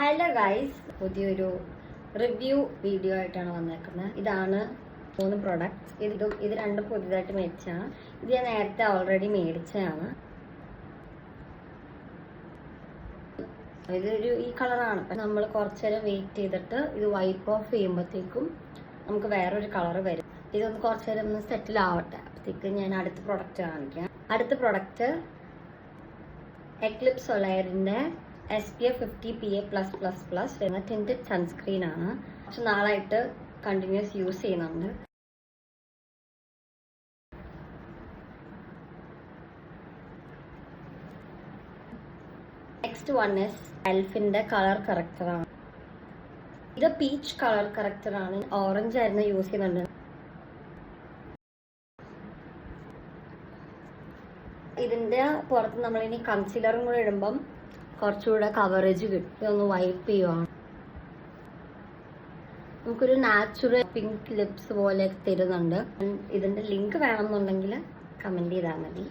Hello guys, പുതിയൊരു review video ആയിട്ടാണ് വന്നേക്കുന്നത്. ഇതാണ് 3 പ്രൊഡക്ട്സ്. ഇത് രണ്ടും പുതിയതായിട്ട് മേടിച്ചാണ്. ഇത് ഞാൻ നേരത്തെ ഓൾറെഡി മേടിച്ചതാണ്. ഈ കളറാണ്. നമ്മൾ കുറച്ചു നേരം വെയിറ്റ് ചെയ്തിട്ട് ഇത് വൈപ്പ് ഓഫ് ചെയ്യുമ്പോഴത്തേക്കും നമുക്ക് വേറൊരു കളർ വരും. ഇതൊന്ന് കുറച്ചു നേരം ഒന്ന് സെറ്റിൽ ആവട്ടെ. അപ്പോഴത്തേക്ക് ഞാൻ അടുത്ത പ്രൊഡക്റ്റ് കാണിക്കാം. അടുത്ത പ്രൊഡക്റ്റ് എക്ലിപ്സ് സോളയറിന്റെ SPF 50 PA+++ എന്ന ടിൻറ്റഡ് സൺസ്ക്രീൻ ആണ്. കുറച്ച് നാളായിട്ട് കണ്ടിന്യൂസ് യൂസ് ചെയ്യുന്നുണ്ട്. നെക്സ്റ്റ് വൺ ഇസ് എൽഫിന്റെ കളർ കറക്റ്റർ ആണ്. ഇത് പീച്ച് കളർ കറക്റ്റർ ആണ്. ഓറഞ്ച് ആയിരുന്നു യൂസ് ചെയ്യുന്നുണ്ട്. ഇതിന്റെ പുറത്ത് നമ്മളിനി കൺസീലറും കൂടെ ഇടുമ്പം കുറച്ചുകൂടെ കവറേജ് കിട്ടും. ഇതൊന്ന് വൈപ്പ് ചെയ്യുവാണ്. നമുക്കൊരു നാച്ചുറൽ പിങ്ക് ലിപ്സ് പോലെ തരുന്നുണ്ട്. ഇതിന്റെ ലിങ്ക് വേണമെന്നുണ്ടെങ്കിൽ കമന്റ് ചെയ്താൽ മതി.